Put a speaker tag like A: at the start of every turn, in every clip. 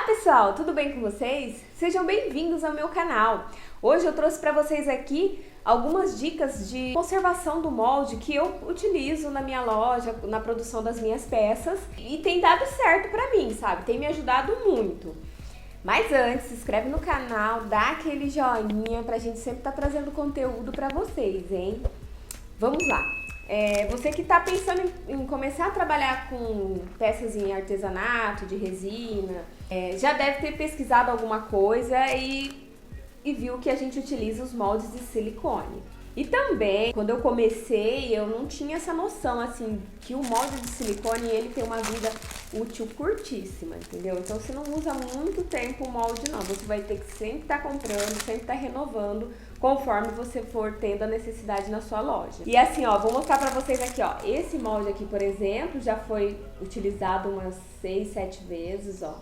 A: Olá pessoal, tudo bem com vocês? Sejam bem-vindos ao meu canal. Hoje eu trouxe para vocês aqui algumas dicas de conservação do molde que eu utilizo na minha loja, na produção das minhas peças e tem dado certo para mim, sabe? Tem me ajudado muito. Mas antes, se inscreve no canal, dá aquele joinha pra gente sempre estar trazendo conteúdo para vocês, hein? Vamos lá! Você que está pensando em começar a trabalhar com peças em artesanato, de resina, já deve ter pesquisado alguma coisa e viu que a gente utiliza os moldes de silicone. E também, quando eu comecei, eu não tinha essa noção, assim, que o molde de silicone, ele tem uma vida útil curtíssima, entendeu? Então, você não usa muito tempo o molde, não. Você vai ter que sempre estar comprando, sempre estar renovando, conforme você for tendo a necessidade na sua loja. E assim, ó, vou mostrar pra vocês aqui, ó. Esse molde aqui, por exemplo, já foi utilizado umas 6, 7 vezes, ó.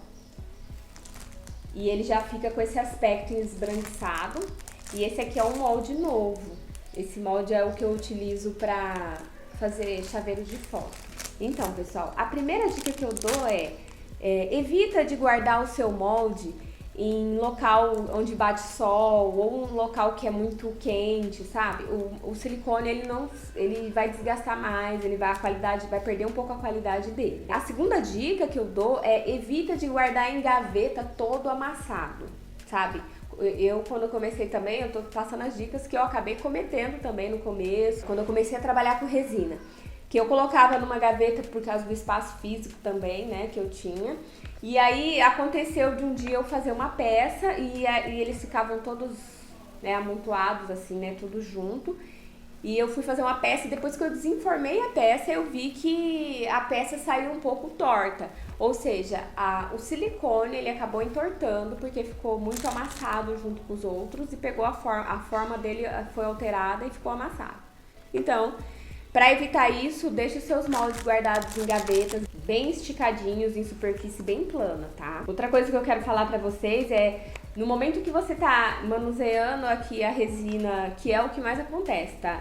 A: E ele já fica com esse aspecto esbranquiçado. E esse aqui é um molde novo. Esse molde é o que eu utilizo pra fazer chaveiros de foto. Então, pessoal, a primeira dica que eu dou evita de guardar o seu molde em local onde bate sol ou um local que é muito quente, sabe? O silicone ele vai desgastar mais, a qualidade vai perder um pouco a qualidade dele. A segunda dica que eu dou evita de guardar em gaveta todo amassado, sabe? Quando eu comecei também, eu tô passando as dicas que eu acabei cometendo também no começo, quando eu comecei a trabalhar com resina. Que eu colocava numa gaveta por causa do espaço físico também, né, que eu tinha. E aí aconteceu de um dia eu fazer uma peça e eles ficavam todos, né, amontoados assim, né, tudo junto. E eu fui fazer uma peça e depois que eu desenformei a peça, eu vi que a peça saiu um pouco torta. Ou seja, o silicone ele acabou entortando porque ficou muito amassado junto com os outros e pegou a forma dele foi alterada e ficou amassado. Então, para evitar isso, deixe os seus moldes guardados em gavetas bem esticadinhos, em superfície bem plana, tá? Outra coisa que eu quero falar para vocês no momento que você tá manuseando aqui a resina, que é o que mais acontece, tá?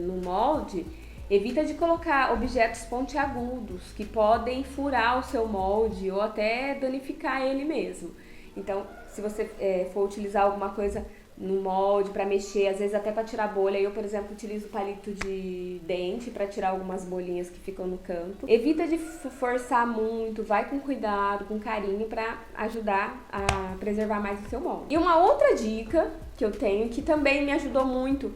A: No molde, evita de colocar objetos pontiagudos que podem furar o seu molde ou até danificar ele mesmo. Então, se você for utilizar alguma coisa no molde para mexer, às vezes até para tirar bolha, eu, por exemplo, utilizo palito de dente para tirar algumas bolinhas que ficam no canto. Evita de forçar muito, vai com cuidado, com carinho para ajudar a preservar mais o seu molde. E uma outra dica que eu tenho, que também me ajudou muito,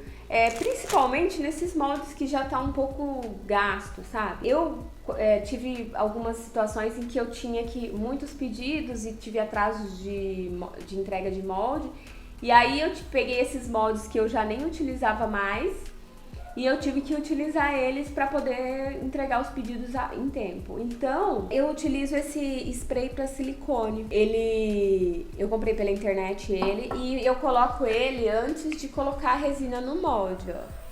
A: principalmente nesses moldes que já tá um pouco gasto, sabe? Eu tive algumas situações em que eu tinha muitos pedidos e tive atrasos de entrega de molde. E aí eu peguei esses moldes que eu já nem utilizava mais e eu tive que utilizar eles para poder entregar os pedidos em tempo. Então, eu utilizo esse spray para silicone. Eu comprei pela internet e eu coloco ele antes de colocar a resina no molde, ó.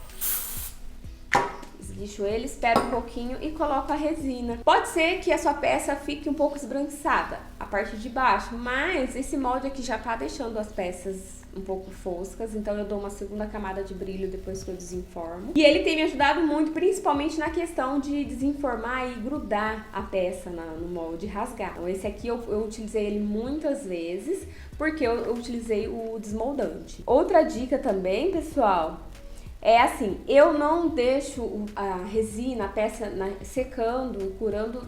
A: Esguicho ele, espero um pouquinho e coloco a resina. Pode ser que a sua peça fique um pouco esbranquiçada, a parte de baixo, mas esse molde aqui já tá deixando as peças um pouco foscas, então eu dou uma segunda camada de brilho depois que eu desenformo. E ele tem me ajudado muito, principalmente na questão de desenformar e grudar a peça no molde, rasgar. Então esse aqui eu utilizei ele muitas vezes, porque eu utilizei o desmoldante. Outra dica também, pessoal, assim, eu não deixo a resina, a peça secando, curando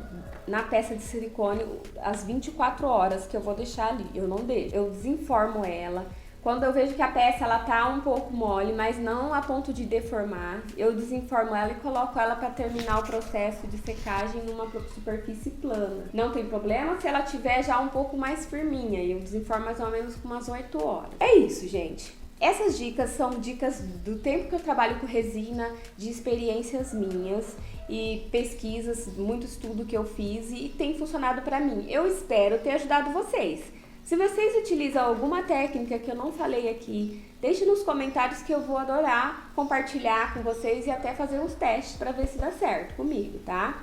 A: na peça de silicone as 24 horas que eu vou deixar ali, eu não deixo. Eu desenformo ela. Quando eu vejo que a peça ela tá um pouco mole, mas não a ponto de deformar, eu desenformo ela e coloco ela para terminar o processo de secagem numa superfície plana. Não tem problema se ela tiver já um pouco mais firminha, e eu desenformo mais ou menos com umas 8 horas. É isso, gente. Essas dicas são dicas do tempo que eu trabalho com resina, de experiências minhas e pesquisas, muito estudo que eu fiz e tem funcionado para mim. Eu espero ter ajudado vocês. Se vocês utilizam alguma técnica que eu não falei aqui, deixe nos comentários que eu vou adorar compartilhar com vocês e até fazer uns testes para ver se dá certo comigo, tá?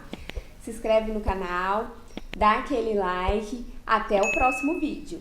A: Se inscreve no canal, dá aquele like, até o próximo vídeo.